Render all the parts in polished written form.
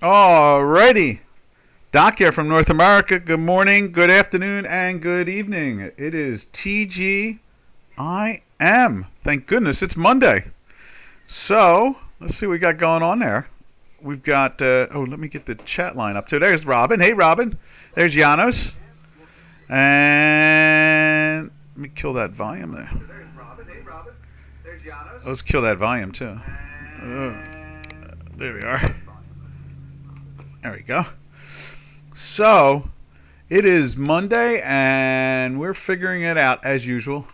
Alrighty. Doc here from North America. Good morning, good afternoon, and good evening. It is TGIM. Thank goodness it's Monday. So, let's see what we got going on there. We've got, let me get the chat line up too. There's Robin. Hey, Robin. There's Janos. And let me kill that volume there. Let's kill that volume too. There we are. There we go. So, it is Monday, and we're figuring it out as usual.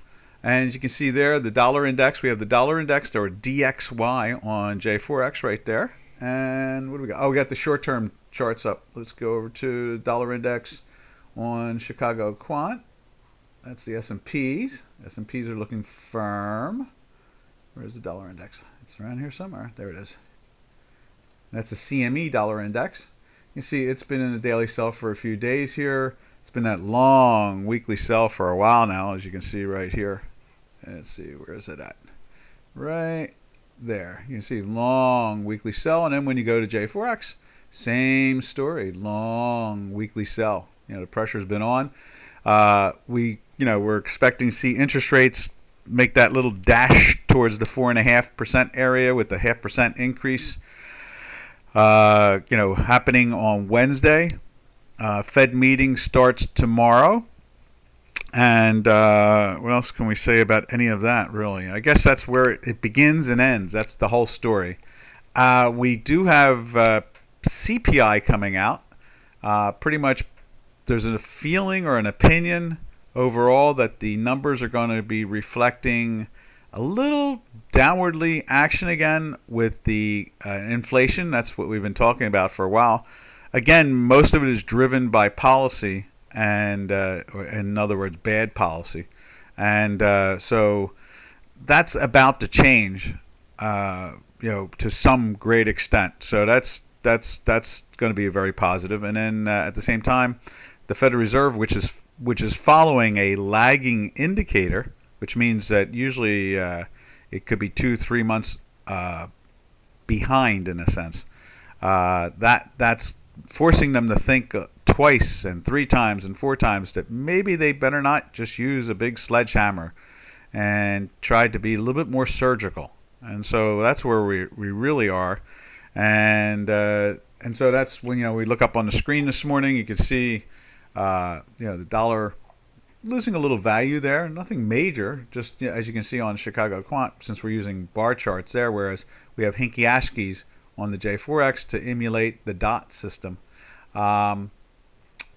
And as you can see there, the dollar index, we have the dollar index, or DXY, on J4X right there. And what do we got? Oh, we got the short-term charts up. Let's go over to the dollar index on Chicago Quant. That's the S&Ps. S&Ps are looking firm. Where's the dollar index? It's around here somewhere. There it is. That's the CME dollar index. You see it's been in a daily sell for a few days here. It's been that long weekly sell for a while now, as you can see right here. Let's see, where is it at? Right there. You can see long weekly sell, and then when you go to J4X, same story, long weekly sell. The pressure's been on. We're expecting to see interest rates make that little dash towards the 4.5% area with the 0.5% increase. Happening on Wednesday. Fed meeting starts tomorrow. And what else can we say about any of that, really? I guess that's where it begins and ends. That's the whole story. We do have CPI coming out. Pretty much there's a feeling or an opinion overall that the numbers are going to be reflecting a little downwardly action again with the inflation. That's what we've been talking about for a while. Again, most of it is driven by policy, and in other words, bad policy. And so that's about to change, to some great extent. So that's going to be very positive. And then at the same time, the Federal Reserve, which is following a lagging indicator, which means that usually it could be 2-3 months behind in a sense. That's forcing them to think twice and 3 times and 4 times that maybe they better not just use a big sledgehammer and try to be a little bit more surgical. And so that's where we really are. And so that's when we look up on the screen this morning. You can see the dollar losing a little value there, nothing major, just as you can see on Chicago Quant, since we're using bar charts there, whereas we have Hinky-Ashkies on the J4X to emulate the dot system. You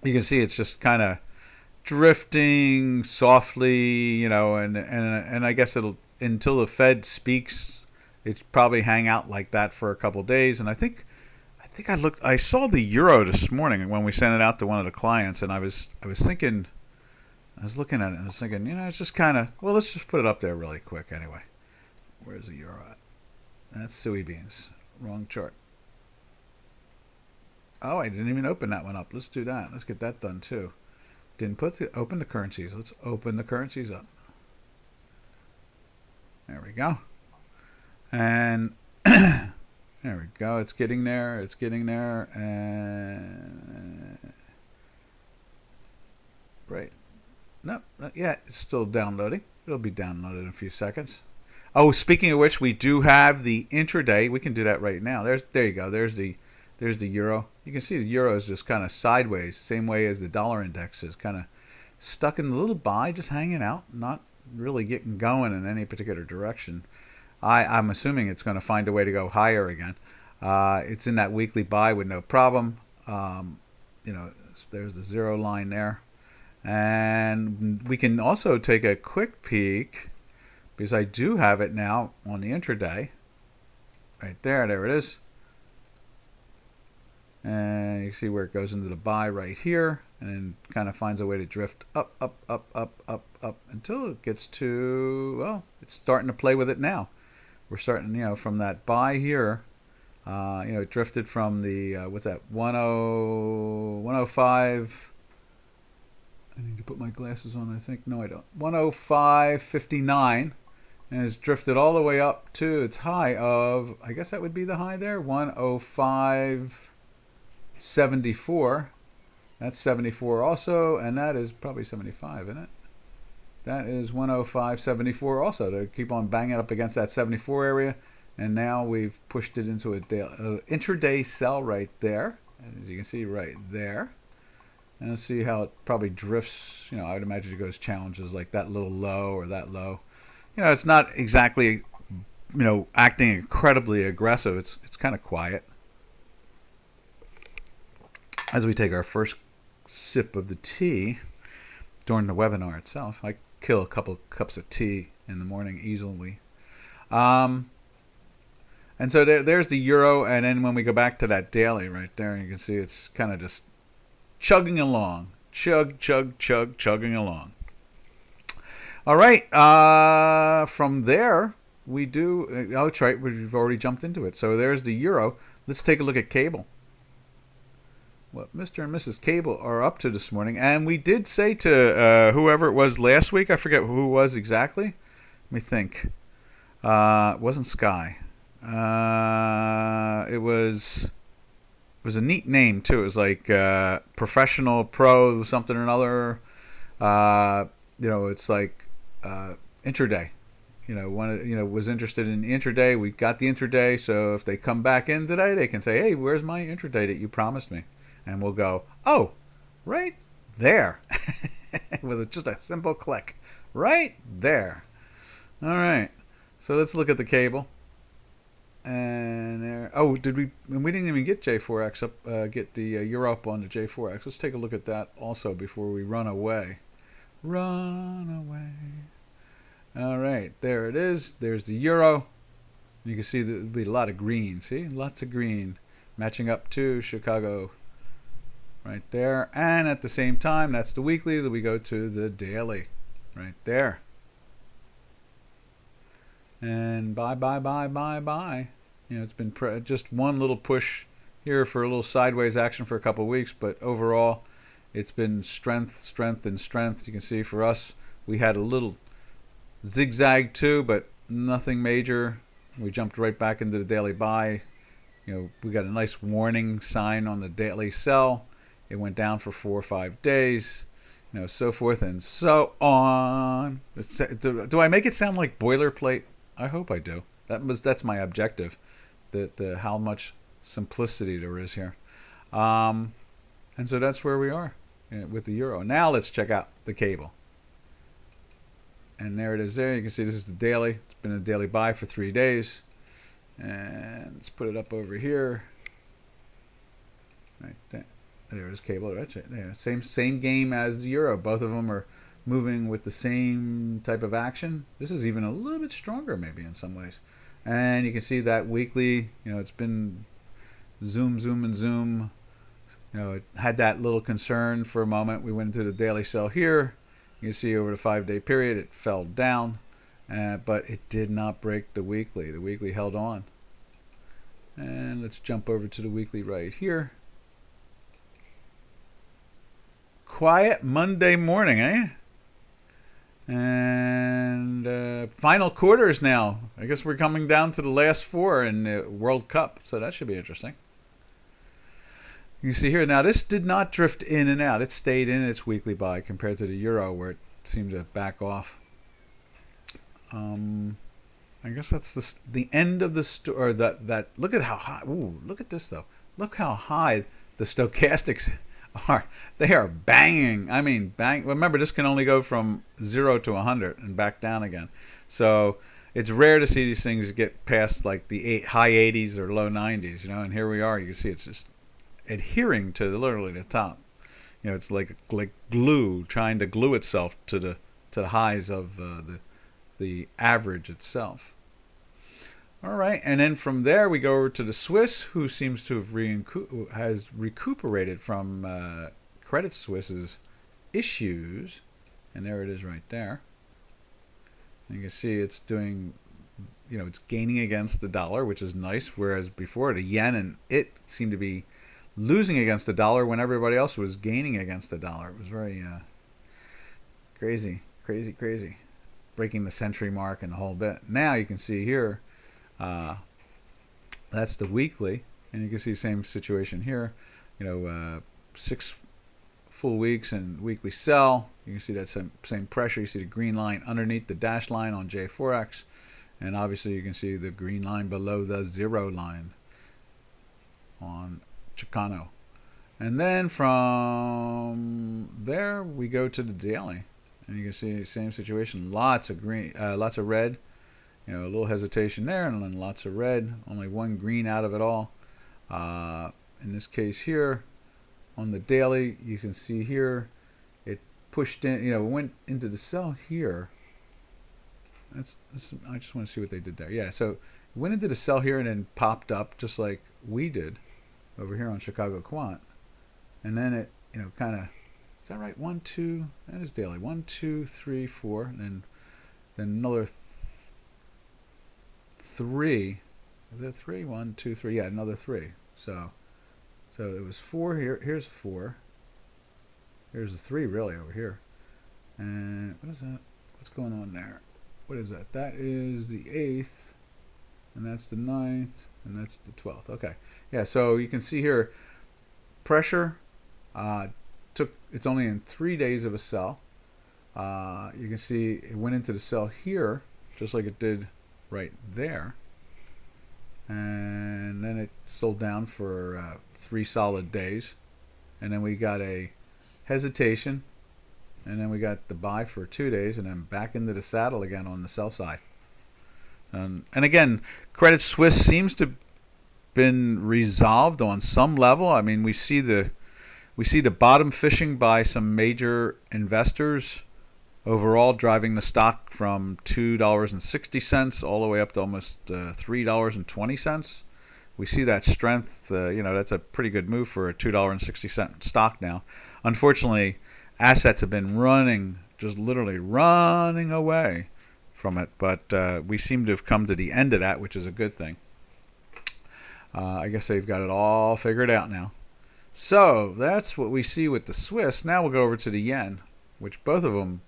can see it's just kind of drifting softly, and I guess it'll, until the Fed speaks, it's probably hang out like that for a couple of days. And I think I saw the euro this morning when we sent it out to one of the clients, and I was thinking. I was looking at it and I was thinking, it's just kind of, well, let's just put it up there really quick anyway. Where's the euro at? That's soybeans. Wrong chart. Oh, I didn't even open that one up. Let's do that. Let's get that done too. Didn't open the currencies. Let's open the currencies up. There we go. And there we go. It's getting there. It's getting there. And right. No, not yet. It's still downloading. It'll be downloaded in a few seconds. Oh, speaking of which, we do have the intraday. We can do that right now. There you go. There's the euro. You can see the euro is just kind of sideways, same way as the dollar index is kind of stuck in a little buy, just hanging out, not really getting going in any particular direction. I'm assuming it's going to find a way to go higher again. It's in that weekly buy with no problem. There's the zero line there. And we can also take a quick peek, because I do have it now on the intraday. Right there it is. And you see where it goes into the buy right here, and then kind of finds a way to drift up, up, up, up, up, up, until it gets to, well, it's starting to play with it now. We're starting, from that buy here. It drifted from the, what's that, 105. I need to put my glasses on, I think. No, I don't. 105.59, and it's drifted all the way up to its high of, I guess that would be the high there, 105. 74. That's 74 also, and that is probably 75, isn't it? That is 105.74 also, to keep on banging up against that 74 area. And now we've pushed it into a intraday sell right there, as you can see right there. And let's see how it probably drifts. I would imagine it goes challenges like that little low or that low. It's not exactly, acting incredibly aggressive. It's kind of quiet. As we take our first sip of the tea during the webinar itself, I kill a couple cups of tea in the morning easily. And so there's the euro, and then when we go back to that daily right there, you can see it's kind of just chugging along. Chugging along. All right. From there, we do... Oh, that's right. We've already jumped into it. So there's the euro. Let's take a look at cable. What Mr. and Mrs. Cable are up to this morning. And we did say to whoever it was last week, I forget who it was exactly. Let me think. It wasn't Sky. It was a neat name too. It was like professional pro something or another. It's like intraday. Was interested in intraday. We got the intraday, so if they come back in today, they can say, "Hey, where's my intraday that you promised me?" And we'll go, "Oh, right there," with just a simple click, right there. All right. So let's look at the cable. And there. Oh, did we? And we didn't even get J4X up. Get the euro up on the J4X. Let's take a look at that also before we run away. Run away. All right, there it is. There's the euro. You can see there'll be a lot of green. See, lots of green, matching up to Chicago. Right there, and at the same time, that's the weekly. That we go to the daily, right there. And bye. It's been just one little push here for a little sideways action for a couple of weeks, but overall, it's been strength. You can see for us, we had a little zigzag too, but nothing major. We jumped right back into the daily buy. We got a nice warning sign on the daily sell. It went down for 4 or 5 days. So forth and so on. Do I make it sound like boilerplate? I hope I do. That's my objective. How much simplicity there is here. And so that's where we are with the euro. Now let's check out the cable. And there it is there. You can see this is the daily. It's been a daily buy for 3 days. And let's put it up over here. Right there. There's cable. Right there. Same game as the euro. Both of them are moving with the same type of action. This is even a little bit stronger maybe in some ways. And you can see that weekly, it's been zoom. It had that little concern for a moment. We went into the daily sell here. You can see over the 5-day period it fell down, but it did not break the weekly. The weekly held on. And let's jump over to the weekly right here. Quiet Monday morning, eh? And final quarters now. I guess we're coming down to the last 4 in the World Cup, so that should be interesting. You see here, now this did not drift in and out. It stayed in its weekly buy compared to the euro where it seemed to back off. I guess that's the end of the story. That look at how high. Ooh, look at this though. Look how high the stochastics are. They are banging. I mean, bang. Remember, this can only go from 0 to 100 and back down again. So it's rare to see these things get past like the high 80s or low 90s. And here we are. You can see it's just adhering to literally the top. It's like glue, trying to glue itself to the highs of the average itself. All right, and then from there we go over to the Swiss, who seems to have has recuperated from Credit Suisse's issues, and there it is right there. And you can see it's doing, it's gaining against the dollar, which is nice, whereas before the yen and it seemed to be losing against the dollar when everybody else was gaining against the dollar. It was very crazy, breaking the century mark and the whole bit. Now you can see here. That's the weekly, and you can see same situation here. 6 full weeks and weekly sell. You can see that same pressure. You see the green line underneath the dashed line on J4X, and obviously you can see the green line below the 0 line on Chicano. And then from there we go to the daily, and you can see the same situation. Lots of green, lots of red. A little hesitation there, and then lots of red. Only one green out of it all. In this case here, on the daily, you can see here it pushed in. It went into the sell here. I just want to see what they did there. Yeah, so it went into the sell here and then popped up just like we did over here on Chicago Quant. And then it, kind of, is that right? 1, 2, that is daily. 1, 2, 3, 4, and then another 3. Is that 3? 1, 2, 3. Yeah, another 3. So it was 4 here. Here's a 4. Here's a 3 really over here. And what is that? What's going on there? What is that? That is the 8th, and that's the 9th, and that's the 12th. Okay. Yeah. So you can see here, pressure. It's only in 3 days of a sell. You can see it went into the sell here, just like it did right there, and then it sold down for 3 solid days, and then we got a hesitation, and then we got the buy for 2 days, and then back into the saddle again on the sell side. And again, Credit Suisse seems to have been resolved on some level. I mean, we see the bottom fishing by some major investors overall, driving the stock from $2.60 all the way up to almost $3.20. We see that strength. That's a pretty good move for a $2.60 stock now. Unfortunately, assets have been just literally running away from it, but we seem to have come to the end of that, which is a good thing. I guess they've got it all figured out now. So that's what we see with the Swiss. Now we'll go over to the yen, which both of them,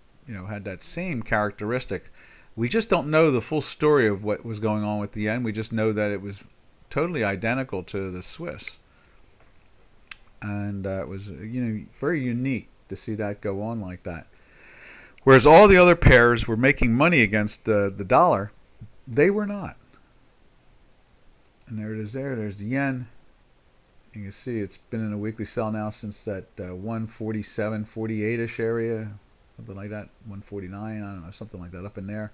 had that same characteristic. We just don't know the full story of what was going on with the yen. We just know that it was totally identical to the Swiss, and it was very unique to see that go on like that. Whereas all the other pairs were making money against the dollar, they were not. And there it is. There's the yen. You can see it's been in a weekly sell now since that 147, 48-ish area, something like that, 149, I don't know, something like that up in there.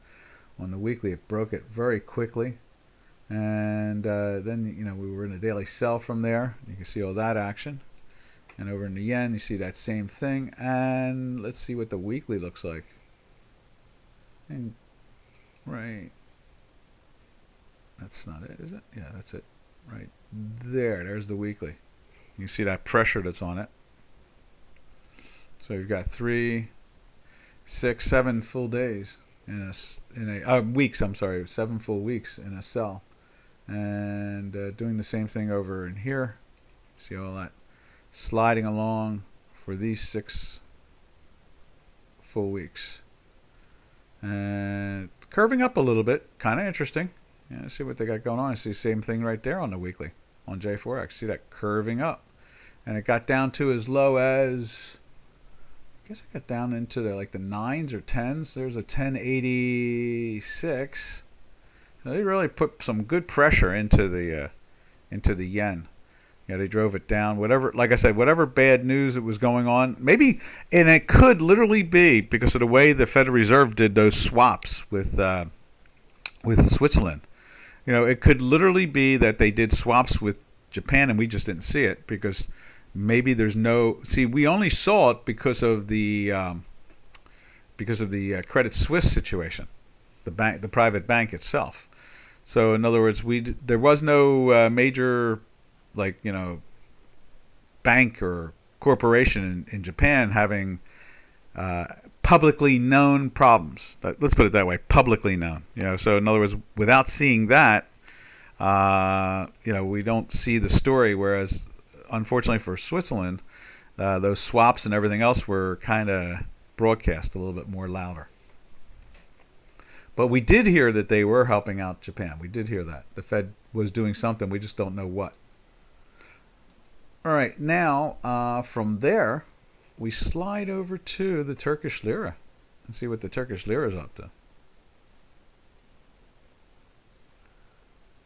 On the weekly, it broke it very quickly. And then, we were in a daily sell from there. You can see all that action. And over in the yen, you see that same thing. And let's see what the weekly looks like. And right. That's not it, is it? Yeah, that's it. Right there. There's the weekly. You see that pressure that's on it. So you've got 3, 6, 7 full days in a weeks. I'm sorry, 7 full weeks in a sell, and doing the same thing over in here. See all that sliding along for these 6 full weeks, and curving up a little bit. Kind of interesting. Yeah, see what they got going on. I see the same thing right there on the weekly on J4X. See that curving up, and it got down to as low as, I guess it got down into the 9s or 10s. There's a 1086. So they really put some good pressure into the yen. Yeah, they drove it down. Whatever, like I said, whatever bad news it was going on, maybe, and it could literally be because of the way the Federal Reserve did those swaps with Switzerland. It could literally be that they did swaps with Japan and we just didn't see it because maybe there's no. See, we only saw it because of the Credit Suisse situation, the private bank itself. So in other words, there was no major bank or corporation in Japan having publicly known problems. Let's put it that way, publicly known. So in other words, without seeing that, we don't see the story. Whereas, unfortunately for Switzerland, those swaps and everything else were kind of broadcast a little bit more louder. But we did hear that they were helping out Japan. We did hear that the Fed was doing something. We just don't know what. All right, now from there, we slide over to the Turkish lira and see what the Turkish lira is up to.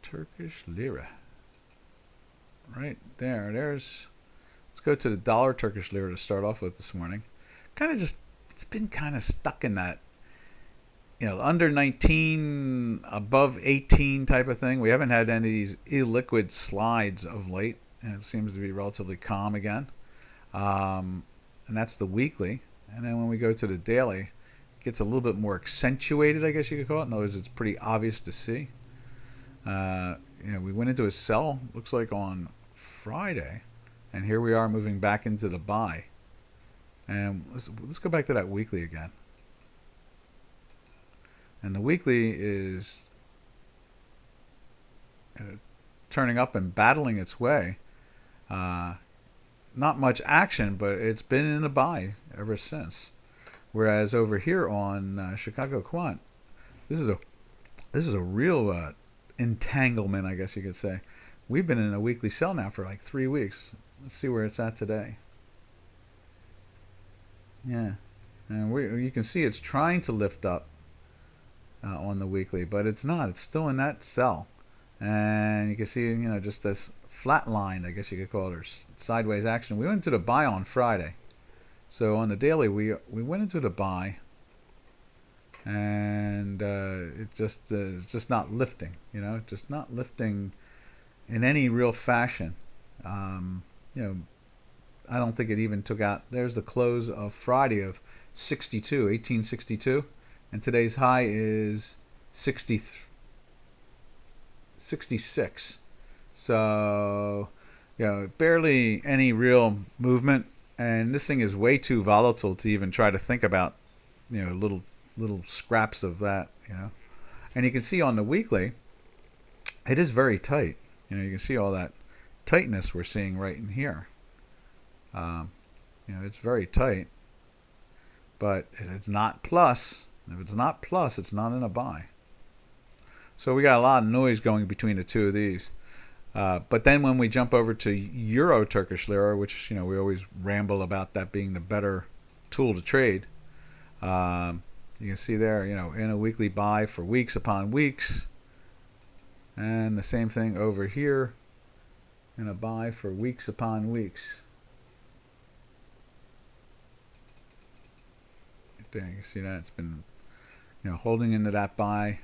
Turkish lira. Right there. Let's go to the dollar Turkish lira to start off with this morning. It's been kind of stuck in that, under 19, above 18 type of thing. We haven't had any of these illiquid slides of late, and it seems to be relatively calm again. And that's the weekly. And then when we go to the daily, it gets a little bit more accentuated, I guess you could call it. In other words, it's pretty obvious to see. We went into a sell, looks like on Friday, and here we are moving back into the buy. And let's go back to that weekly again. And the weekly is turning up and battling its way. Not much action, but it's been in a buy ever since. Whereas over here on Chicago Quant, this is a real entanglement, I guess you could say. We've been in a weekly sell now for like 3 weeks. Let's see where it's at today. Yeah, and you can see it's trying to lift up on the weekly, but it's not. It's still in that sell, and you can see just this flat line, I guess you could call it, or sideways action. We went into the buy on Friday, so on the daily we went into the buy, and it's just not lifting. Just not lifting in any real fashion. I don't think it even took out. There's the close of Friday of 1862, and today's high is 66. So, barely any real movement, and this thing is way too volatile to even try to think about, little scraps of that, And you can see on the weekly, it is very tight. You can see all that tightness we're seeing right in here. It's very tight, but it's not plus. If it's not plus, it's not in a buy. So we got a lot of noise going between the two of these. But then when we jump over to Euro Turkish lira, which we always ramble about that being the better tool to trade, you can see there, in a weekly buy for weeks upon weeks, and the same thing over here in a buy for weeks upon weeks. There you can see that it's been holding into that buy,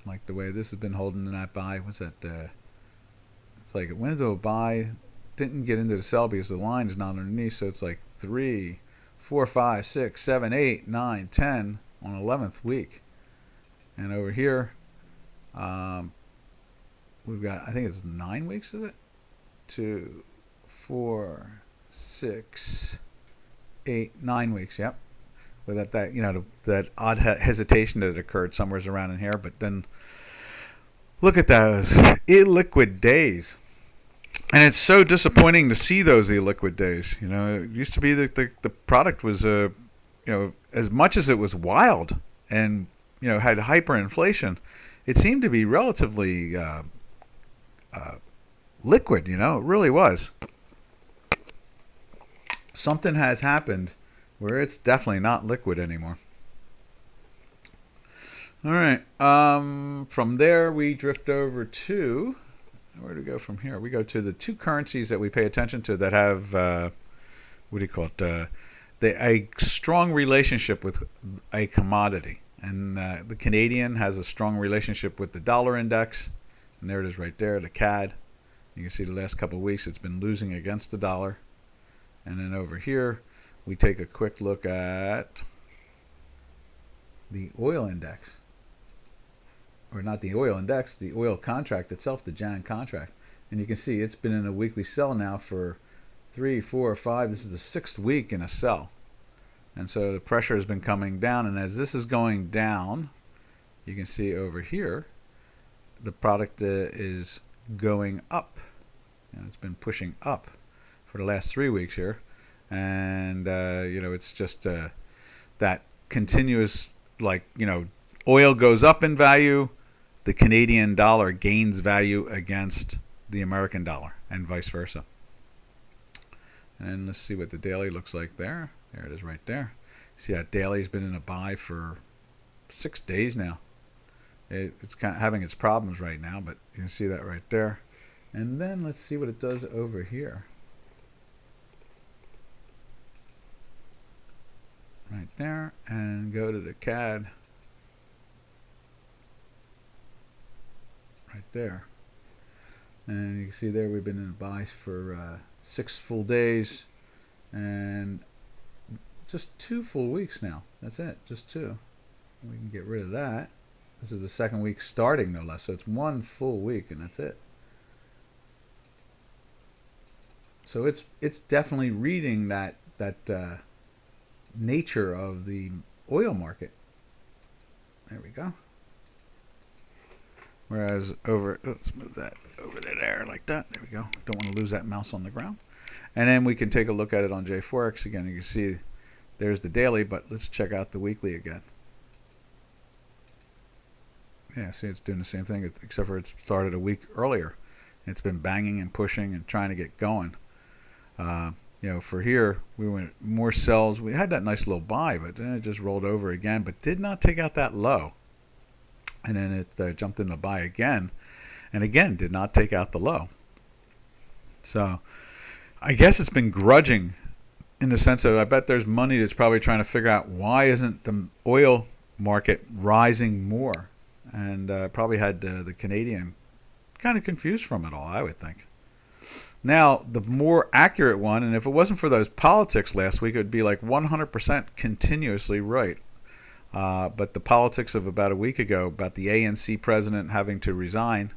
like the way this has been holding in that buy. What's that? It's like it went into a buy, didn't get into the sell because the line is not underneath, so it's like 3, 4, 5, 6, 7, 8, 9, 10 on 11th week. And over here we've got, I think it's 9 weeks, is it? 2, 4, 6, 8, 9 weeks, yep. With that odd hesitation that occurred somewhere around in here, but then look at those illiquid days, and it's so disappointing to see those illiquid days. It used to be that the product was as much as it was wild and had hyperinflation, it seemed to be relatively liquid. It really was. Something has happened where it's definitely not liquid anymore. All right. From there, we drift over to, where do we go from here? We go to the two currencies that we pay attention to that have, a strong relationship with a commodity. And the Canadian has a strong relationship with the dollar index. And there it is right there, the CAD. You can see the last couple of weeks it's been losing against the dollar. And then over here, we take a quick look at the oil index. Or not the oil index, the oil contract itself, the Jan contract. And you can see it's been in a weekly sell now for 3, 4, 5. This is the 6th week in a sell. And so the pressure has been coming down. And as this is going down, you can see over here, the product is going up. And it's been pushing up for the last 3 weeks here. And it's just that continuous, oil goes up in value, the Canadian dollar gains value against the American dollar, and vice versa. And let's see what the daily looks like there. There it is right there. See that daily's been in a buy for 6 days now. It's kind of having its problems right now, but you can see that right there. And then let's see what it does over here. Right there, and go to the CAD. Right there. And you can see there we've been in a buy for 6 full days and just 2 full weeks now. That's it, just 2. We can get rid of that. This is the second week starting, no less, so it's 1 full week and that's it. So it's definitely reading that nature of the oil market. There we go. Whereas over, let's move that over there like that. There we go. Don't want to lose that mouse on the ground. And then we can take a look at it on J4X again. You can see there's the daily, but let's check out the weekly again. Yeah, see, it's doing the same thing, except for it started a week earlier. It's been banging and pushing and trying to get going. You know, for here, we went more sells. We had that nice little buy, but then it just rolled over again, but did not take out that low. And then it jumped in the buy again, and again did not take out the low. So I guess it's been grudging in the sense of I bet there's money that's probably trying to figure out why isn't the oil market rising more, and probably had the Canadian kind of confused from it all, I would think. Now, the more accurate one, and if it wasn't for those politics last week, it would be like 100% continuously right. But the politics of about a week ago, about the ANC president having to resign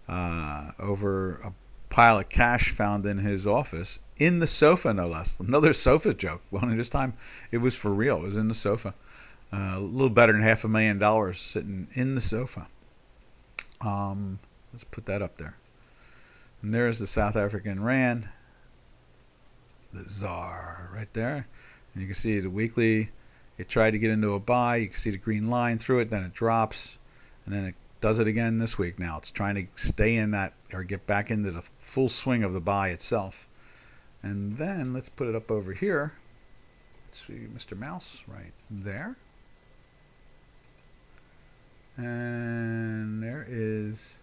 over a pile of cash found in his office, in the sofa no less. Another sofa joke. Well, this time it was for real. It was in the sofa. A little better than $500,000 sitting in the sofa. Let's put that up there. And there's the South African Rand, the ZAR right there. And you can see the weekly, it tried to get into a buy. You can see the green line through it, then it drops, and then it does it again this week now. It's trying to stay in that or get back into the full swing of the buy itself. And then let's put it up over here. Let's see Mr. Mouse right there. And there is,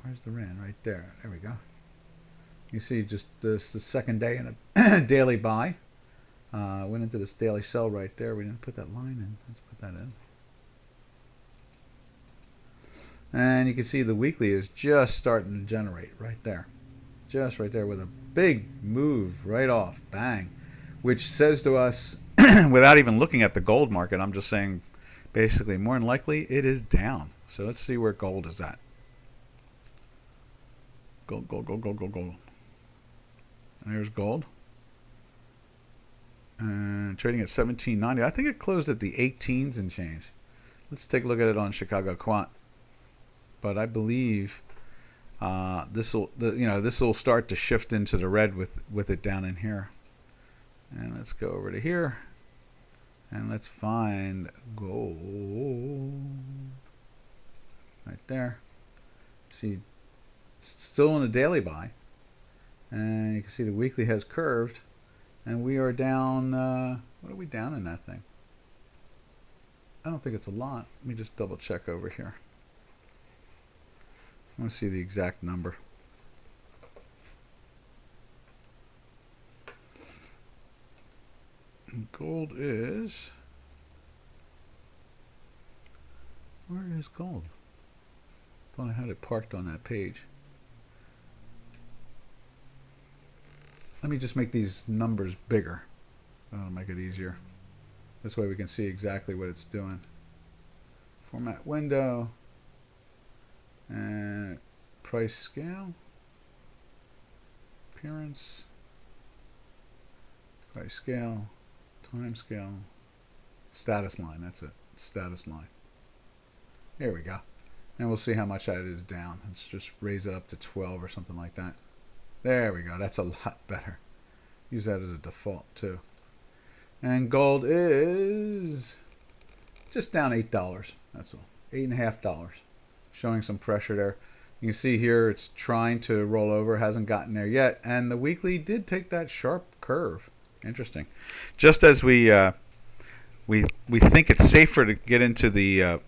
where's the Rand? Right there. There we go. You see just this the second day in a daily buy. Went into this daily sell right there. We didn't put that line in. Let's put that in. And you can see the weekly is just starting to generate right there. Just right there with a big move right off. Bang. Which says to us, without even looking at the gold market, I'm just saying basically more than likely it is down. So let's see where gold is at. Gold, gold, gold, gold, gold, gold. And there's gold. And trading at 17.90. I think it closed at the 18s and change. Let's take a look at it on Chicago Quant. But I believe this will start to shift into the red with it down in here. And let's go over to here, and let's find gold right there. See, still in the daily buy, and you can see the weekly has curved. And we are down, what are we down in that thing? I don't think it's a lot. Let me just double check over here. I want to see the exact number. And gold is, where is gold? Thought I had it parked on that page. Let me just make these numbers bigger. That'll make it easier. This way we can see exactly what it's doing. Format window. And price scale. Appearance. Price scale. Time scale. Status line. That's it. Status line. There we go. And we'll see how much that is down. Let's just raise it up to 12 or something like that. There we go. That's a lot better. Use that as a default too. And gold is just down $8. That's all. $8.50. Showing some pressure there. You can see here it's trying to roll over, hasn't gotten there yet, and the weekly did take that sharp curve. Interesting. Just as we think it's safer to get into the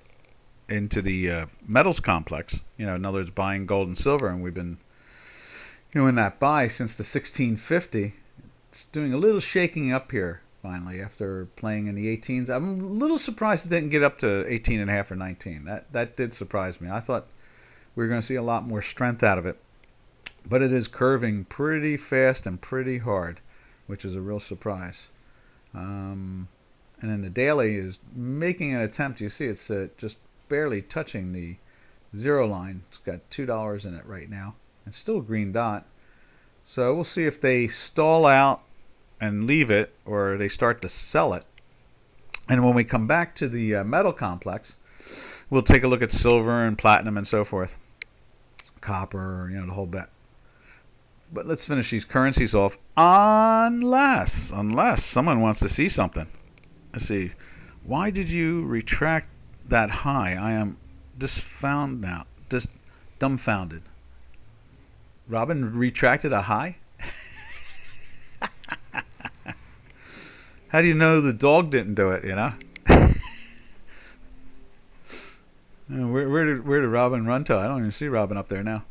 metals complex. In other words, buying gold and silver, and we've been in that buy since the 1650. It's doing a little shaking up here finally after playing in the 18s. I'm a little surprised it didn't get up to 18 and a half or 19. That did surprise me. I thought we were going to see a lot more strength out of it, but it is curving pretty fast and pretty hard, which is a real surprise. And then the daily is making an attempt. You see, it's just barely touching the zero line. It's got $2 in it right now. It's still a green dot. So we'll see if they stall out and leave it, or they start to sell it. And when we come back to the metal complex, we'll take a look at silver and platinum and so forth. Copper, the whole bit. But let's finish these currencies off, unless someone wants to see something. Let's see. Why did you retract that high? I am dumbfounded. Robin retracted a high? How do you know the dog didn't do it, Where did Robin run to? I don't even see Robin up there now.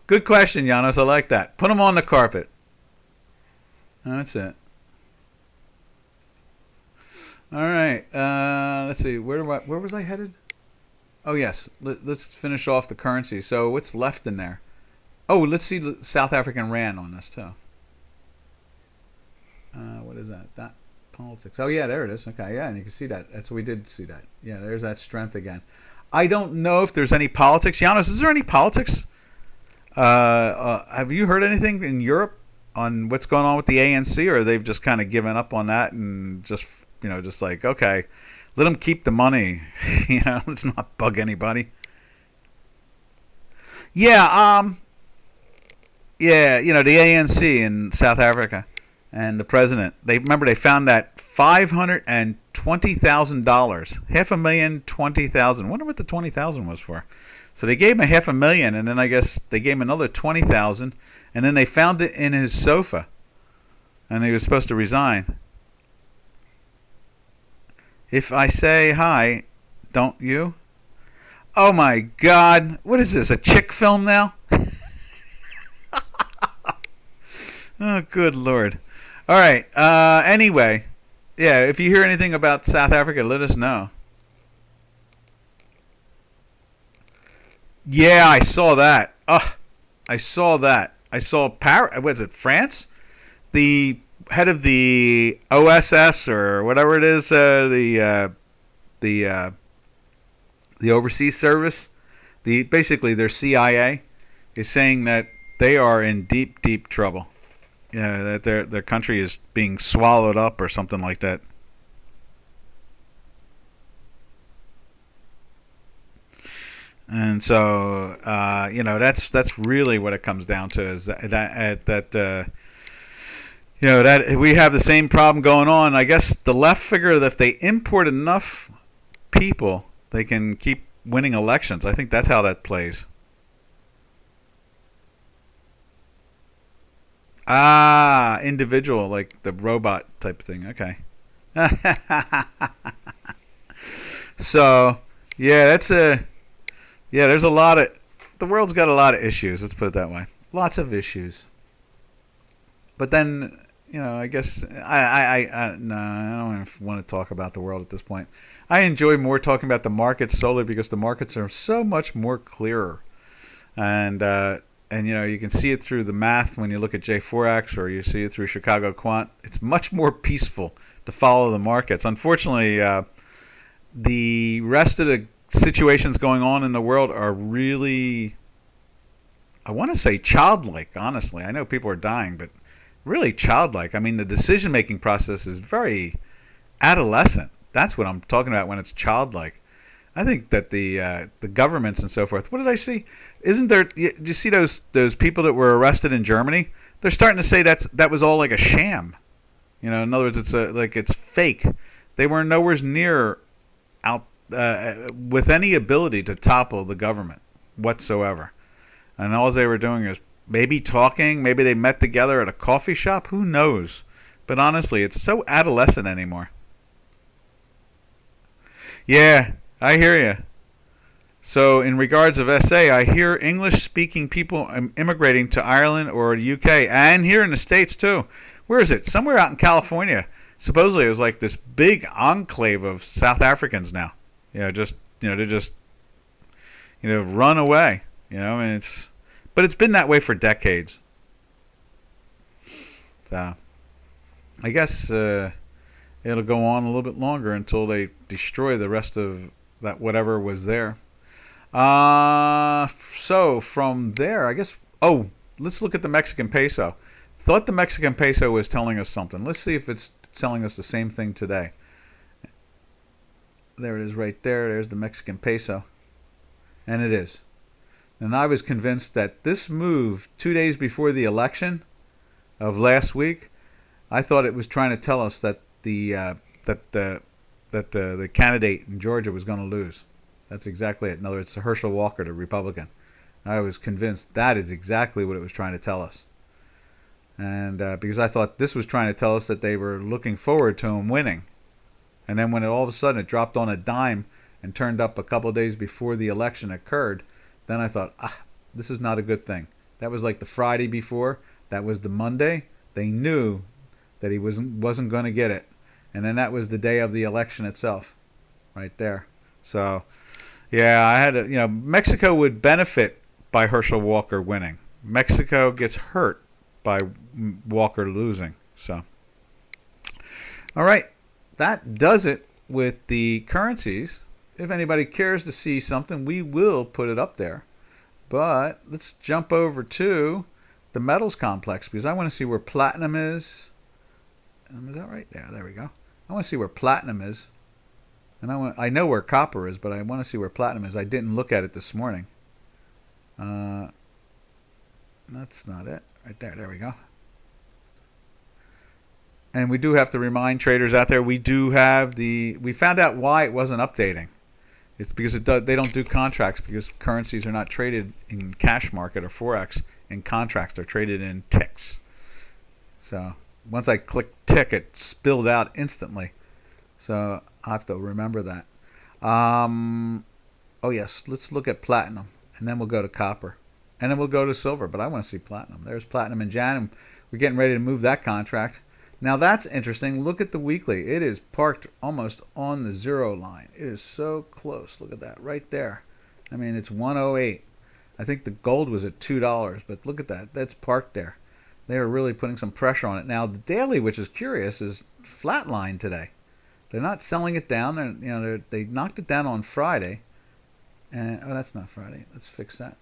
Good question, Janos. I like that. Put him on the carpet. That's it. All right. Let's see. Where was I headed? Oh, yes. Let's finish off the currency. So what's left in there? Oh, let's see the South African Rand on this, too. What is that? That politics. Oh, yeah, there it is. Okay, yeah, and you can see that. We did see that. Yeah, there's that strength again. I don't know if there's any politics. Janos, is there any politics? Have you heard anything in Europe on what's going on with the ANC, or they've just kind of given up on that and just like, okay, let them keep the money. Let's not bug anybody. Yeah, the ANC in South Africa and the president. They found that $520,000, $500,000, $20,000. Wonder what the $20,000 was for. So they gave him $500,000, and then I guess they gave him another $20,000, and then they found it in his sofa, and he was supposed to resign. If I say hi, don't you? Oh my God! What is this? A chick film now? Oh, good Lord! All right. Anyway, yeah. If you hear anything about South Africa, let us know. Yeah, I saw that. I saw that. I saw was it France? The head of the OSS or whatever it is, the overseas service, basically their CIA, is saying that they are in deep, deep trouble. Yeah, that their country is being swallowed up or something like that. And so, that's really what it comes down to, is that we have the same problem going on. I guess the left figure that if they import enough people, they can keep winning elections. I think that's how that plays. Individual, like the robot type thing. Okay. So, yeah, there's a lot of, the world's got a lot of issues. Let's put it that way. Lots of issues. But then, I guess no, I don't want to talk about the world at this point. I enjoy more talking about the markets solely because the markets are so much more clearer, and you can see it through the math when you look at J4X, or you see it through Chicago Quant. It's much more peaceful to follow the markets. Unfortunately, the rest of the situations going on in the world are really, I want to say, childlike. Honestly, I know people are dying, but really childlike. I mean, the decision-making process is very adolescent. That's what I'm talking about when it's childlike. I think that the governments and so forth. What did I see? Isn't there? Do you see those people that were arrested in Germany? They're starting to say that was all like a sham. In other words, it's fake. They were nowhere near out with any ability to topple the government. whatsoever. And all they were doing is maybe talking. Maybe they met together at a coffee shop. Who knows? But honestly, it's so adolescent anymore. Yeah, I hear you. So, in regards of SA, I hear English-speaking people immigrating to Ireland or the UK, and here in the States too. Where is it? Somewhere out in California. Supposedly, it was like this big enclave of South Africans now. They just run away. And but it's been that way for decades. So, I guess it'll go on a little bit longer until they destroy the rest of that whatever was there. So from there, I guess. Oh, let's look at the Mexican peso. Thought the Mexican peso was telling us something. Let's see if it's telling us the same thing today. There it is, right there. There's the Mexican peso, and it is. And I was convinced that this move 2 days before the election of last week, I thought it was trying to tell us that the candidate in Georgia was going to lose. That's exactly it. In other words, Herschel Walker, the Republican. I was convinced that is exactly what it was trying to tell us. And because I thought this was trying to tell us that they were looking forward to him winning. And then when all of a sudden it dropped on a dime and turned up a couple of days before the election occurred, then I thought, this is not a good thing. That was like the Friday before. That was the Monday. They knew that he wasn't going to get it. And then that was the day of the election itself, right there. So, yeah, I had to, Mexico would benefit by Herschel Walker winning. Mexico gets hurt by Walker losing. So, all right, that does it with the currencies. If anybody cares to see something, we will put it up there. But let's jump over to the metals complex because I want to see where platinum is. Is that right? There we go. I want to see where platinum is. And I know where copper is, but I want to see where platinum is. I didn't look at it this morning. That's not it. Right there. There we go. And we do have to remind traders out there, we found out why it wasn't updating. It's because they don't do contracts because currencies are not traded in cash market or Forex. In contracts, they're traded in ticks. So once I click tick, it spilled out instantly. So I have to remember that. Oh yes, let's look at platinum, and then we'll go to copper, and then we'll go to silver. But I want to see platinum. There's platinum in Jan, and we're getting ready to move that contract. Now that's interesting. Look at the weekly. It is parked almost on the zero line. It is so close. Look at that right there. I mean, it's 108. I think the gold was at $2, but look at that. That's parked there. They are really putting some pressure on it. Now the daily, which is curious, is flatline today. They're not selling it down. They knocked it down on Friday. And that's not Friday. Let's fix that.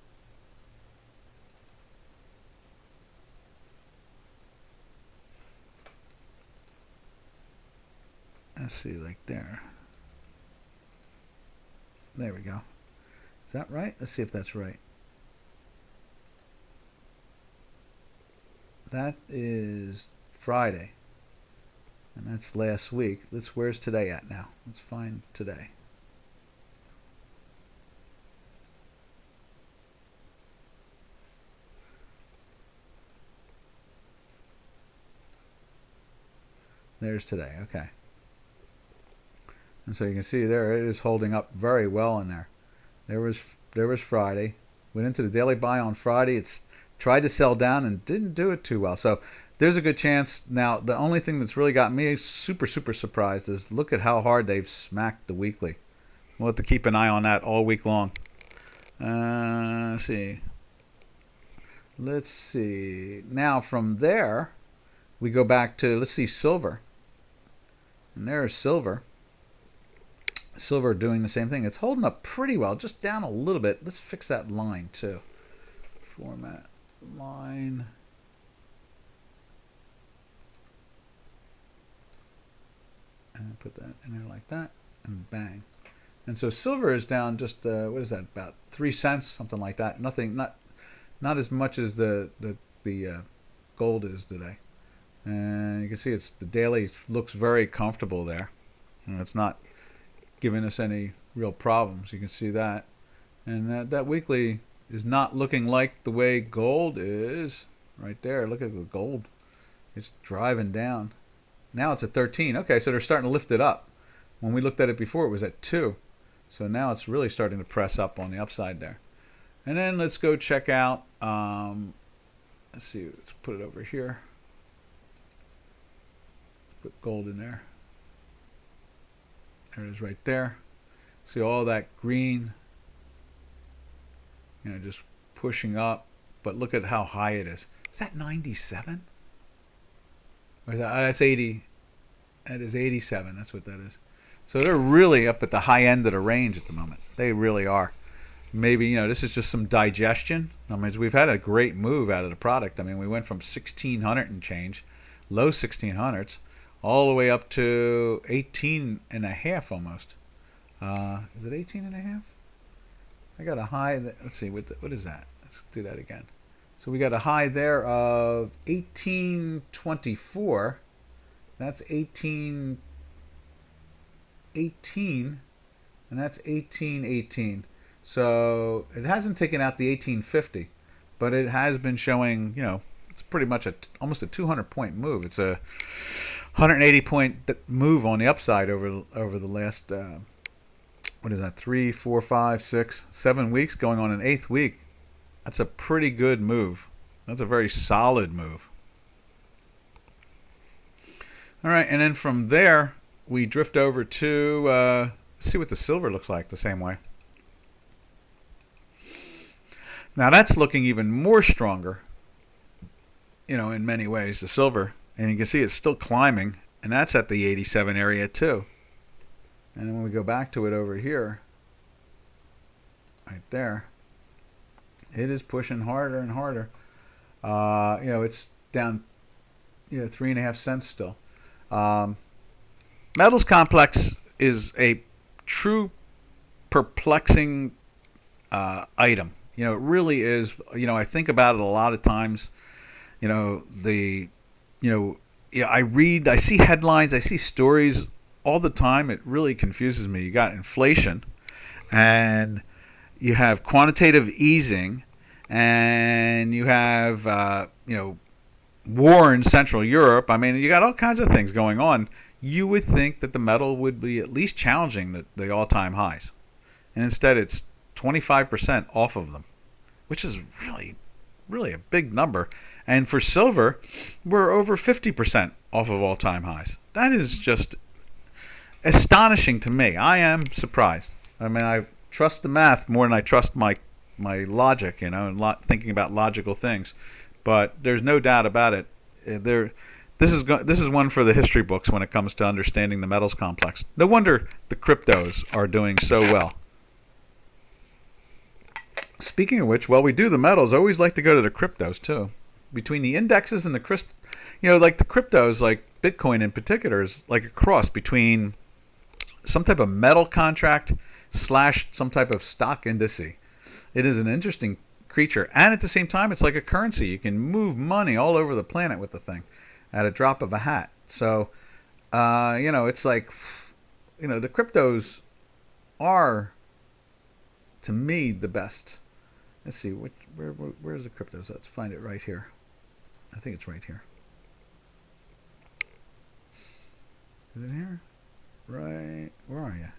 Let's see, like there. There we go. Is that right? Let's see if that's right. That is Friday. And that's last week. Where's today at now? Let's find today. There's today. Okay. And so you can see there it is holding up very well in there. There was Friday. Went into the daily buy on Friday. It's tried to sell down and didn't do it too well. So there's a good chance. Now the only thing that's really got me super surprised is look at how hard they've smacked the weekly. We'll have to keep an eye on that all week long. Let's see. Let's see. Now from there we go back to, let's see, silver. And there's silver. Silver doing the same thing. It's holding up pretty well, just down a little bit. Let's fix that line too. Format line. And put that in there like that, and bang. And so silver is down just what is that? About 3 cents, something like that. Nothing, not as much as the gold is today. And you can see the daily looks very comfortable there, and it's not giving us any real problems. You can see that, and that weekly is not looking like the way gold is. Right there, look at the gold. It's driving down. Now it's at 13. Okay, so they're starting to lift it up. When we looked at it before, it was at 2. So now it's really starting to press up on the upside there. And then let's go check out, let's see, let's put it over here. Put gold in there. There it is right there. See all that green, just pushing up. But look at how high it is. Is that 97? Or is that, that's 80. That is 87. That's what that is. So they're really up at the high end of the range at the moment. They really are. Maybe, this is just some digestion. I mean, we've had a great move out of the product. I mean, we went from 1600 and change, low 1600s, all the way up to 18 and a half almost. Is it 18 and a half? I got a high. Let's see, what is that? Let's do that again. So we got a high there of 1824. That's 1818, and that's 1818. So it hasn't taken out the 1850, but it has been showing, it's pretty much almost a 200-point move. It's a 180-point move on the upside over the last, what is that, 3, 4, 5, 6, 7 weeks, going on an 8th week. That's a pretty good move. That's a very solid move. All right, and then from there, we drift over to see what the silver looks like the same way. Now that's looking even more stronger, in many ways, the silver. And you can see it's still climbing, and that's at the 87 area too. And then when we go back to it over here, right there, it is pushing harder and harder. It's down, 3.5 cents still. Metals complex is a true perplexing item. It really is. I think about it a lot of times. I see headlines, I see stories all the time. It really confuses me. You got inflation, and you have quantitative easing, and you have war in Central Europe. I mean, you got all kinds of things going on. You would think that the metal would be at least challenging the all-time highs, and instead it's 25% off of them, which is really, really a big number. And for silver, we're over 50% off of all-time highs. That is just astonishing to me. I am surprised. I mean, I trust the math more than I trust my logic, and thinking about logical things. But there's no doubt about it. This is one for the history books when it comes to understanding the metals complex. No wonder the cryptos are doing so well. Speaking of which, we do the metals. I always like to go to the cryptos too. Between the indexes and the like the cryptos, like Bitcoin in particular, is like a cross between some type of metal contract / some type of stock indice. It is an interesting creature, and at the same time, it's like a currency. You can move money all over the planet with the thing at a drop of a hat. So, it's like, the cryptos are, to me, the best. Let's see, where's the cryptos? Let's find it right here. I think it's right here. Is it here? Right, where are you?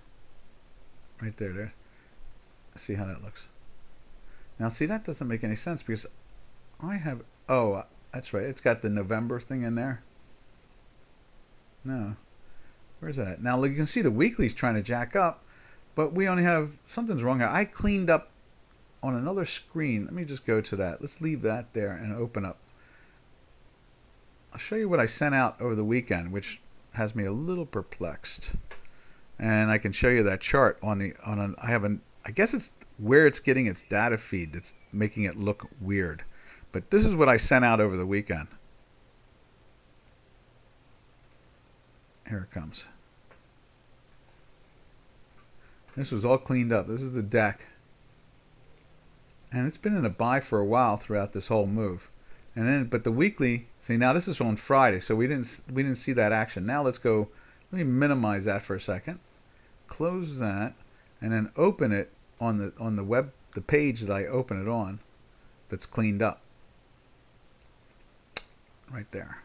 Right there. Let's see how that looks. Now, see, that doesn't make any sense because I have, that's right, it's got the November thing in there. No. Where's that at? Now, you can see the weekly's trying to jack up, but we only have, something's wrong here. I cleaned up on another screen. Let me just go to that. Let's leave that there and open up. I'll show you what I sent out over the weekend, which has me a little perplexed. And I can show you that chart I guess it's where it's getting its data feed that's making it look weird. But this is what I sent out over the weekend. Here it comes. This was all cleaned up. This is the deck. And it's been in a buy for a while throughout this whole move. But the weekly, see, now this is on Friday, so we didn't see that action. Now let's go, let me minimize that for a second. Close that, and then open it on the web the page that I open it on that's cleaned up. Right there.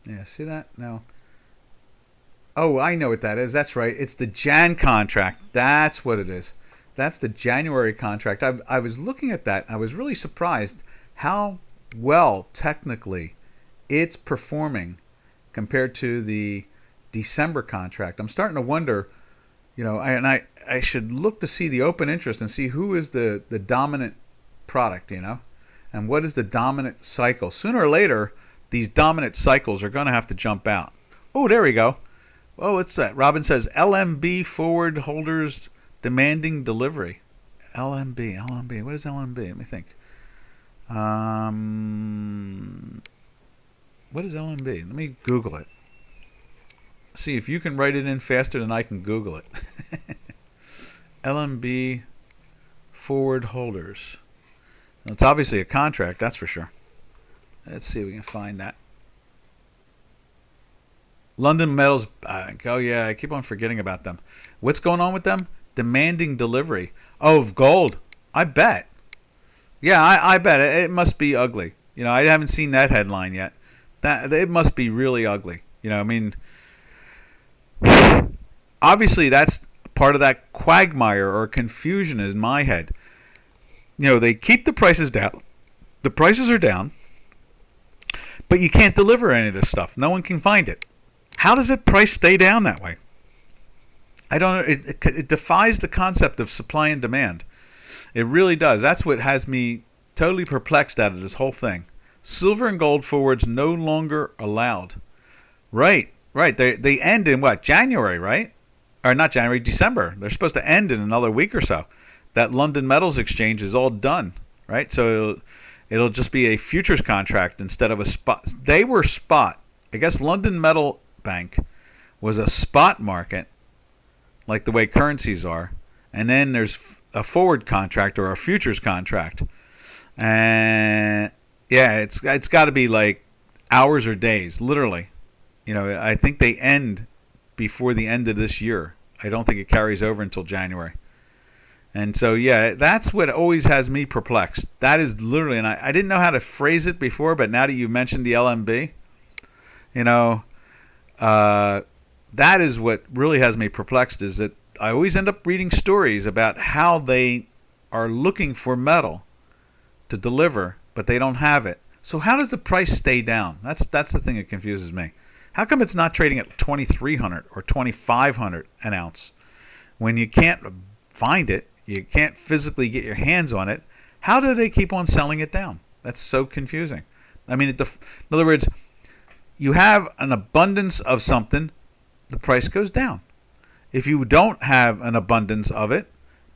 Yeah, see that? No. Oh, I know what that is. That's right. It's the Jan contract. That's what it is. That's the January contract. I was looking at that. I was really surprised how well technically it's performing compared to the December contract. I'm starting to wonder, I should look to see the open interest and see who is the dominant product, and what is the dominant cycle. Sooner or later, these dominant cycles are going to have to jump out. Oh, there we go. Oh, what's that? Robin says LMB forward holders demanding delivery. LMB. What is LMB? Let me think. What is LMB? Let me Google it. See if you can write it in faster than I can Google it. LMB forward holders. Well, it's obviously a contract, that's for sure. Let's see if we can find that. London Metals Bank. Oh, yeah, I keep on forgetting about them. What's going on with them? Demanding delivery. Oh, of gold. I bet. Yeah, I bet. It must be ugly. I haven't seen that headline yet. It must be really ugly. Obviously, that's part of that quagmire or confusion in my head. They keep the prices down. The prices are down, but you can't deliver any of this stuff. No one can find it. How does that price stay down that way? I don't know. It defies the concept of supply and demand. It really does. That's what has me totally perplexed out of this whole thing. Silver and gold forwards no longer allowed. Right. They end in what? January, right? Or not January, December. They're supposed to end in another week or so. That London Metals Exchange is all done, right? So it'll just be a futures contract instead of a spot. They were spot. I guess London Metal Bank was a spot market, like the way currencies are, and then there's a forward contract or a futures contract, and yeah, it's got to be like hours or days, literally. I think they end before the end of this year. I don't think it carries over until January. And so, yeah, that's what always has me perplexed. That is literally, and I didn't know how to phrase it before, but now that you mentioned the LMB, that is what really has me perplexed, is that I always end up reading stories about how they are looking for metal to deliver, but they don't have it. So how does the price stay down? That's the thing that confuses me. How come it's not trading at $2,300 or $2,500 an ounce when you can't find it? You can't physically get your hands on it. How do they keep on selling it down? That's so confusing. I mean, in other words, you have an abundance of something, the price goes down. If you don't have an abundance of it,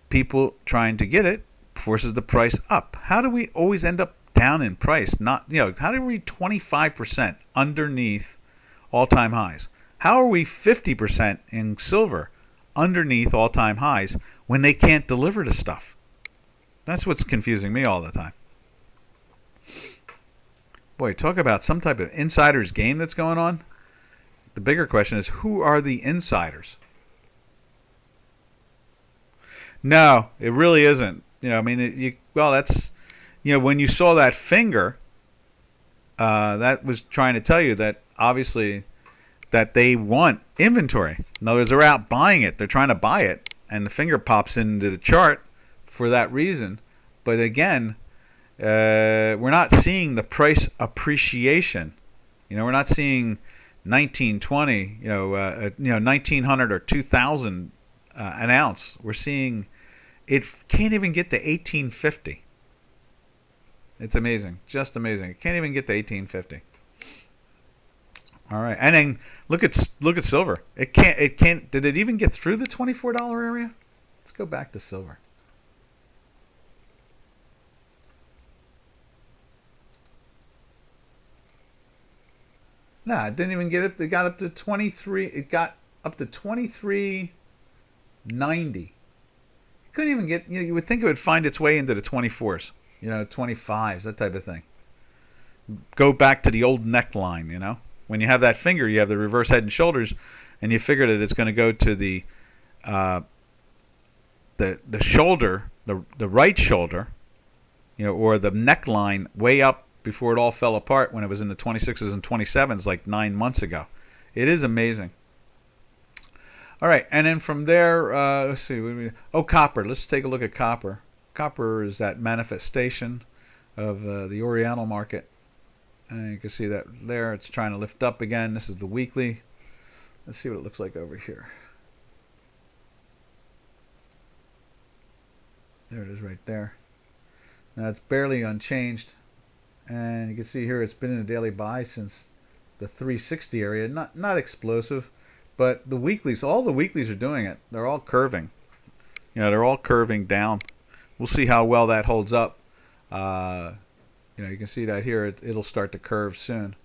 people trying to get it forces the price up. How do we always end up down in price? How do we 25% underneath all-time highs? How are we 50% in silver underneath all-time highs when they can't deliver the stuff? That's what's confusing me all the time. Boy, talk about some type of insider's game that's going on. The bigger question is, who are the insiders? No, it really isn't. That's, when you saw that finger, that was trying to tell you that obviously that they want inventory. In other words, they're out buying it. They're trying to buy it, and the finger pops into the chart for that reason. But again, we're not seeing the price appreciation. We're not seeing 1920, 1900 or 2000 an ounce. We're seeing it can't even get to 1850. It's amazing, just amazing. It can't even get to 1850. All right, and then look at silver. It can't. Did it even get through the $24 area? Let's go back to silver. Nah, it didn't even get it. It got up to 23. It got up to 23.90. It couldn't even get. You would think it would find its way into the 24s. 25s, that type of thing. Go back to the old neckline. When you have that finger, you have the reverse head and shoulders. and you figure that it's going to go to uh, the shoulder, the right shoulder, or the neckline way up before it all fell apart when it was in the 26s and 27s like 9 months ago. It is amazing. All right, and then from there, let's see. Copper. Let's take a look at copper. Copper is that manifestation of the Oriental market. And you can see that there. It's trying to lift up again. This is the weekly. Let's see what it looks like over here. There it is right there. Now it's barely unchanged. And you can see here it's been in a daily buy since the 360 area. Not explosive, but the weeklies, all the weeklies are doing it. They're all curving. They're all curving down. We'll see how well that holds up. You can see that here. It'll start to curve soon.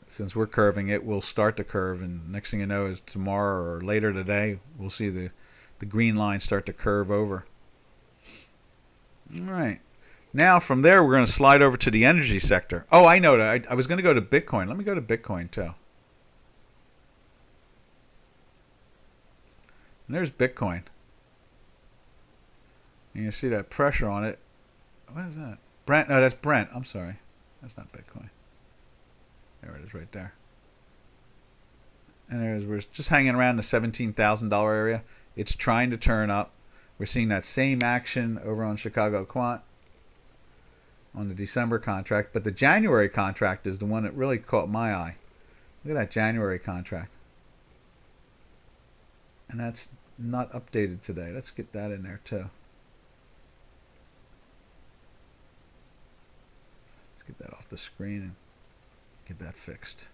Since we're curving, it will start to curve, and next thing you know is tomorrow or later today, we'll see the green line start to curve over. All right. Now, from there, we're going to slide over to the energy sector. Oh, I know that. I was going to go to Bitcoin. Let me go to Bitcoin, too. And there's Bitcoin. And you see that pressure on it. What is that? Brent? No, that's Brent. I'm sorry. That's not Bitcoin. There it is right there. And we're just hanging around the $17,000 area. It's trying to turn up. We're seeing that same action over on Chicago Quant on the December contract, but the January contract is the one that really caught my eye. Look at that January contract. And that's not updated today. Let's get that in there too. Let's get that off the screen and get that fixed.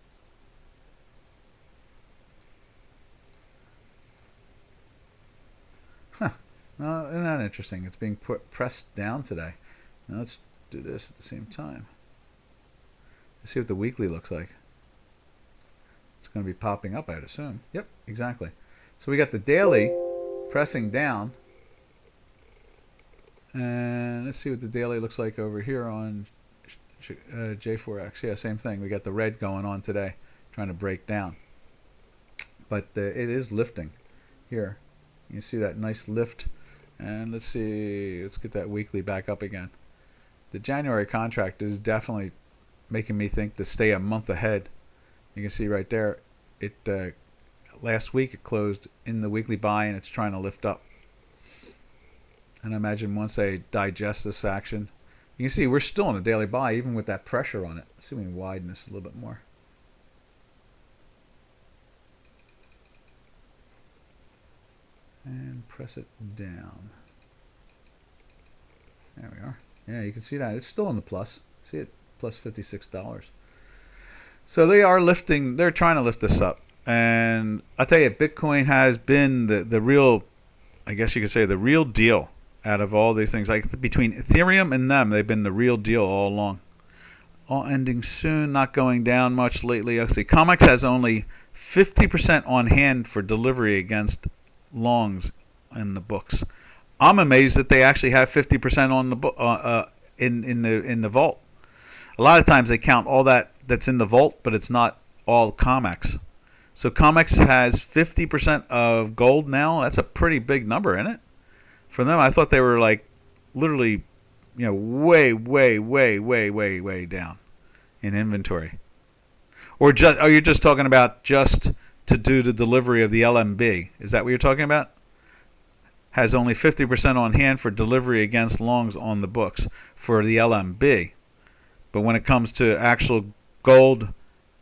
Huh. Well, isn't that interesting? It's being pressed down today. Now let's do this at the same time. Let's see what the weekly looks like. It's going to be popping up, I'd assume. Yep, exactly. So we got the daily pressing down. And let's see what the daily looks like over here on J4X. Yeah, same thing. We got the red going on today, trying to break down. But it is lifting here. You see that nice lift. And let's see. Let's get that weekly back up again. The January contract is definitely making me think to stay a month ahead. You can see right there, it last week it closed in the weekly buy and it's trying to lift up. And I imagine once they digest this action, you can see we're still in a daily buy even with that pressure on it. Let's see if we can widen this a little bit more. And press it down. There we are. Yeah, you can see that. It's still in the plus. See it? Plus $56. So they are lifting. They're trying to lift this up. And I'll tell you, Bitcoin has been the real, I guess you could say, the real deal out of all these things. Like between Ethereum and them, they've been the real deal all along. All ending soon, not going down much lately. Actually, COMEX has only 50% on hand for delivery against longs in the books. I'm amazed that they actually have 50% on the in the vault. A lot of times they count all that's in the vault, but it's not all COMEX. So COMEX has 50% of gold now. That's a pretty big number, isn't it? For them, I thought they were like literally, way down in inventory. Or you're just talking about just to do the delivery of the LMB? Is that what you're talking about? Has only 50% on hand for delivery against longs on the books for the LMB. But when it comes to actual gold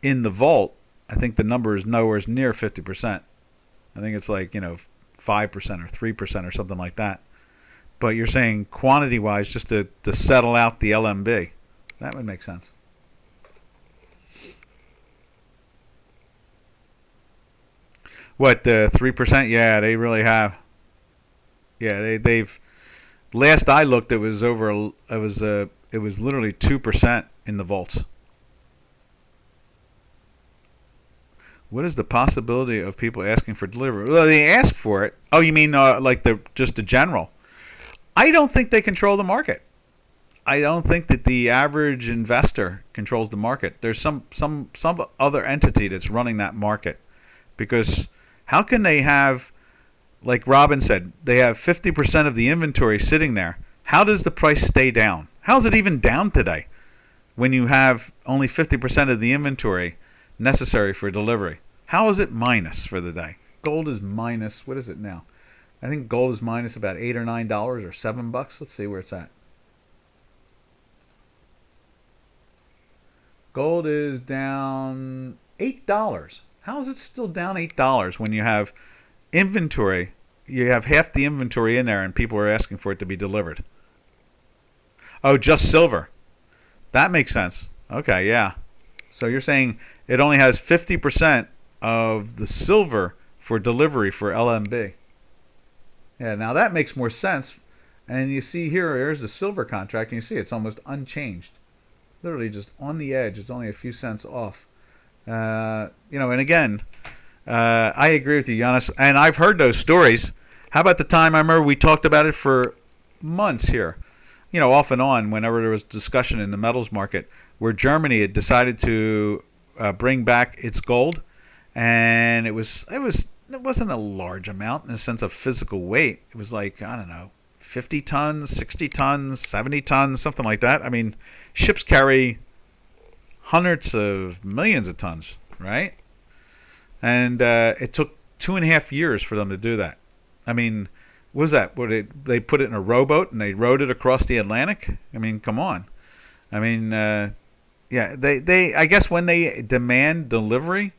in the vault, I think the number is nowhere near 50%. I think it's like, 5% or 3% or something like that. But you're saying quantity-wise just to settle out the LMB. That would make sense. What, the 3%? Yeah, they really have. Yeah, they've. Last I looked, it was over. It was literally 2% in the vaults. What is the possibility of people asking for delivery? Well, they ask for it. Oh, you mean like just the general? I don't think they control the market. I don't think that the average investor controls the market. There's some other entity that's running that market. because how can they have, like Robin said, they have 50% of the inventory sitting there. How does the price stay down? How's it even down today when you have only 50% of the inventory necessary for delivery? How is it minus for the day? Gold is minus, what is it now? I think gold is minus about $8 or $9 or $7. Let's see where it's at. Gold is down $8. How is it still down $8 when you have inventory? You have half the inventory in there and people are asking for it to be delivered. Oh, just silver. That makes sense. Okay, yeah. So you're saying it only has 50% of the silver for delivery for LMB. Yeah, now that makes more sense. And you see here, here's the silver contract, and you see it's almost unchanged. Literally just on the edge. It's only a few cents off. And again, I agree with you, Giannis. And I've heard those stories. How about the time I remember we talked about it for months here, off and on, whenever there was discussion in the metals market, where Germany had decided to bring back its gold, and it wasn't a large amount in the sense of physical weight. It was like, I don't know, 50 tons, 60 tons, 70 tons, something like that. I mean, ships carry hundreds of millions of tons, right? And it took 2.5 years for them to do that. I mean, what was that? They put it in a rowboat and they rowed it across the Atlantic? I mean, come on. I mean, yeah, they I guess when they demand delivery,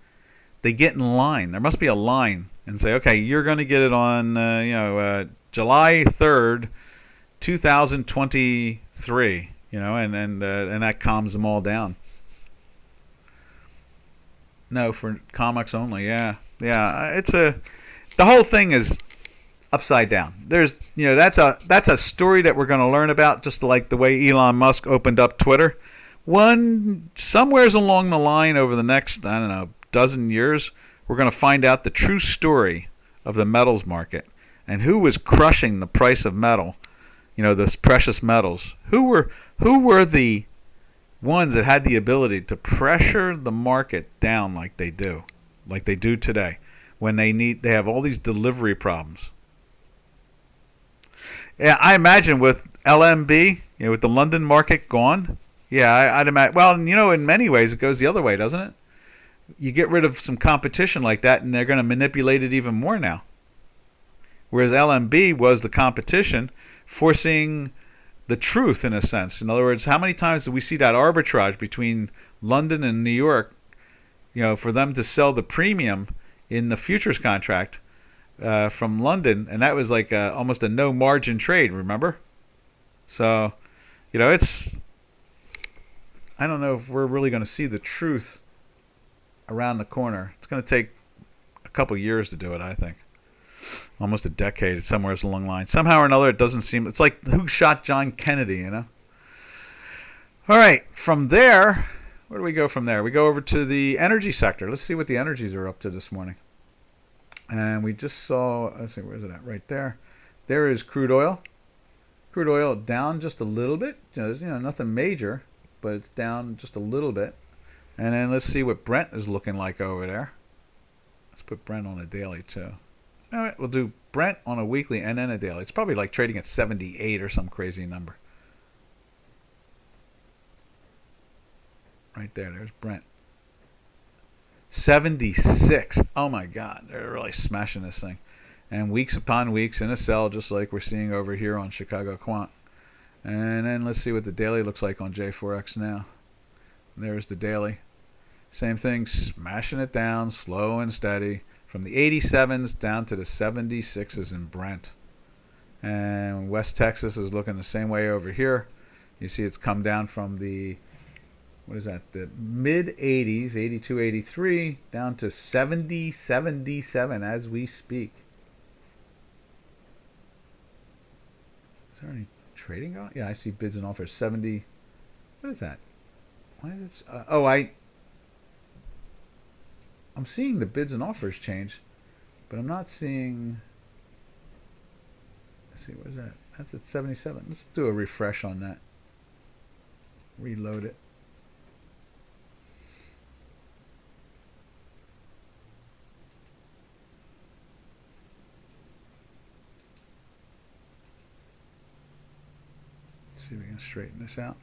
they get in line. There must be a line and say, okay, you're going to get it on, July 3rd, 2023, and that calms them all down. No, for comics only. Yeah. The whole thing is upside down. There's, that's a story that we're going to learn about, just like the way Elon Musk opened up Twitter. Somewheres along the line over the next, I don't know, dozen years, we're going to find out the true story of the metals market and who was crushing the price of metal, those precious metals. Who were the ones that had the ability to pressure the market down like they do today, when they have all these delivery problems. Yeah, I imagine with LMB, with the London market gone, yeah, I'd imagine. Well, in many ways it goes the other way, doesn't it? You get rid of some competition like that, and they're going to manipulate it even more now. Whereas LMB was the competition, forcing the truth in a sense. In other words, how many times do we see that arbitrage between London and New York, for them to sell the premium in the futures contract from London, and that was like almost a no margin trade, remember? So, it's, I don't know if we're really going to see the truth around the corner. It's going to take a couple years to do it, I think. Almost a decade, somewhere along the line. Somehow or another, it doesn't seem... It's like, who shot John Kennedy, All right, from there, where do we go from there? We go over to the energy sector. Let's see what the energies are up to this morning. And we just saw... Let's see, where's it at? Right there. There is crude oil. Crude oil down just a little bit. Nothing major, but it's down just a little bit. And then let's see what Brent is looking like over there. Let's put Brent on a daily too. All right, we'll do Brent on a weekly and then a daily. It's probably like trading at 78 or some crazy number. Right there, there's Brent. 76. Oh my God, they're really smashing this thing. And weeks upon weeks in a sell, just like we're seeing over here on Chicago Quant. And then let's see what the daily looks like on J4X now. There's the daily. Same thing, smashing it down, slow and steady, from the 87s down to the 76s in Brent. And West Texas is looking the same way over here. You see it's come down from the, the mid 80s, 82, 83, down to 70, 77 as we speak. Is there any trading going? Yeah, I see bids and offers. 70, what is that? Why is it, I'm seeing the bids and offers change, but I'm not seeing. Let's see, where's that? That's at 77. Let's do a refresh on that. Reload it. see if we can straighten this out.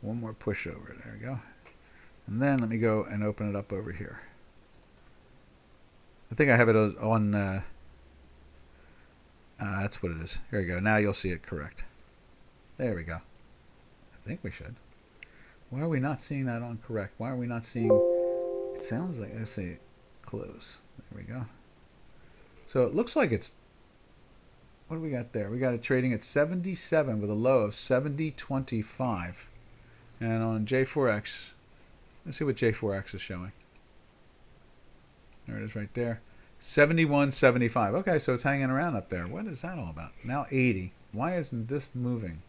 One more push over. There we go. And then let me go and open it up over here. I think I have it on... that's what it is. Here we go. Now you'll see it correct. There we go. I think we should. Why are we not seeing that on correct? Why are we not seeing... It sounds like... Let's see. Close. There we go. So it looks like it's... What do we got there? We got it trading at 77 with a low of 70.25. And on J4X... Let's see what J4X is showing. There it is right there. 71.75. Okay, so it's hanging around up there. What is that all about? Now 80. Why isn't this moving?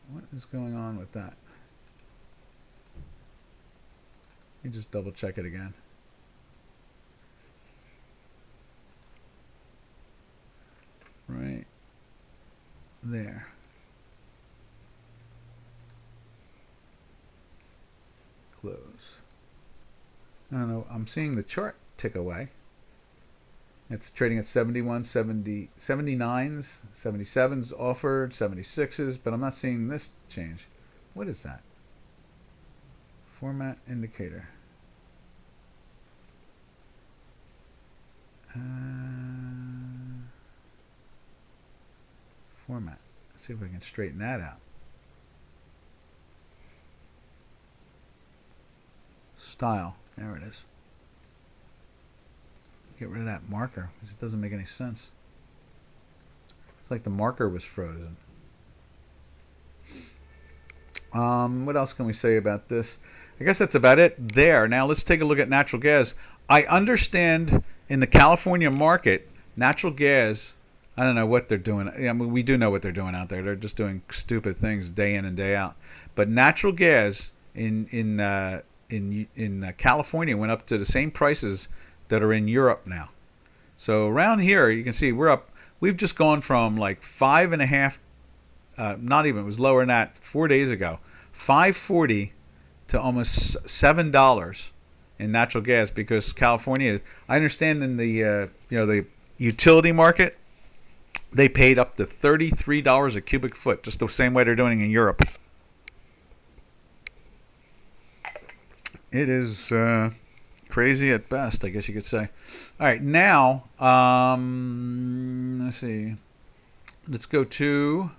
What is going on with that? Let me just double check it again. Right there. Close. I don't know. I'm seeing the chart tick away. It's trading at 71, 70, 79s, 77s offered, 76s, but I'm not seeing this change. What is that? Format indicator. Format. Let's see if we can straighten that out. Style. There it is. Get rid of that marker because it doesn't make any sense. It's like the marker was frozen. What else can we say about this? I guess that's about it there. Now let's take a look at natural gas. I understand in the California market, natural gas, I don't know what they're doing. I mean, we do know what they're doing out there. They're just doing stupid things day in and day out. But natural gas in California went up to the same prices that are in Europe now. So around here, you can see we're up. We've just gone from like 5.5, not even, it was lower than that 4 days ago, $5.40 to almost $7 in natural gas because California. I understand in the the utility market, they paid up to $33 a cubic foot, just the same way they're doing in Europe. It is crazy at best, I guess you could say. All right, now let's see. Let's go to.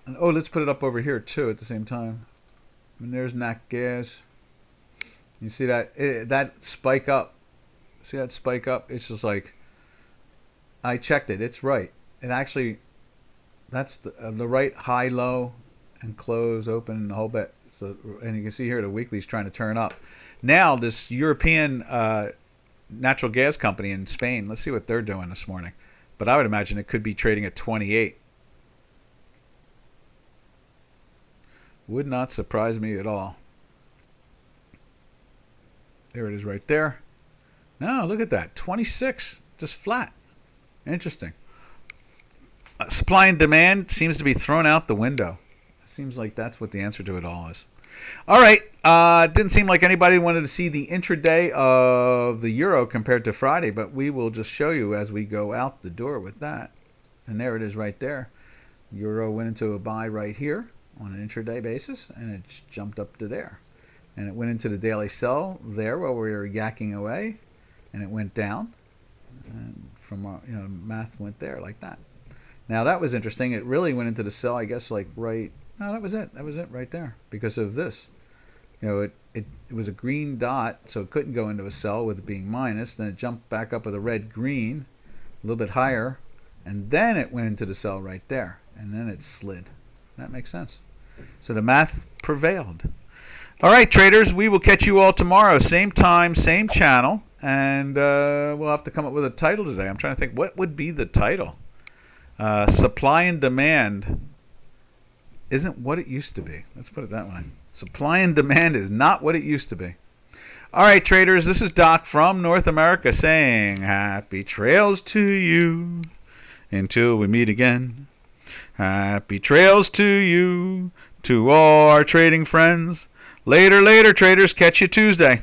Let's put it up over here too at the same time. And there's nat gas. You see that that spike up? See that spike up? It's just like I checked it. It's right. It actually that's the right high, low, and close, open, and the whole bit. So, and you can see here the weekly's trying to turn up. Now this European natural gas company in Spain, let's see what they're doing this morning. But I would imagine it could be trading at 28. Would not surprise me at all. There it is right there. No, look at that. 26, just flat. Interesting. Supply and demand seems to be thrown out the window. Seems like that's what the answer to it all is. All right. Didn't seem like anybody wanted to see the intraday of the euro compared to Friday, but we will just show you as we go out the door with that. And there it is right there. Euro went into a buy right here on an intraday basis, and it jumped up to there. And it went into the daily sell there while we were yakking away, and it went down. And from our, math went there like that. Now that was interesting. It really went into the sell, I guess, like right. No, that was it. That was it right there because of this. It was a green dot, so it couldn't go into a sell with it being minus. Then it jumped back up with a red green, a little bit higher, and then it went into the sell right there, and then it slid. That makes sense. So the math prevailed. All right, traders, we will catch you all tomorrow, same time, same channel, and we'll have to come up with a title today. I'm trying to think what would be the title. Supply and demand isn't what it used to be. Let's put it that way. Supply and demand is not what it used to be. All right, traders, this is Doc from North America saying happy trails to you until we meet again. Happy trails to you, to all our trading friends. Later, traders. Catch you Tuesday.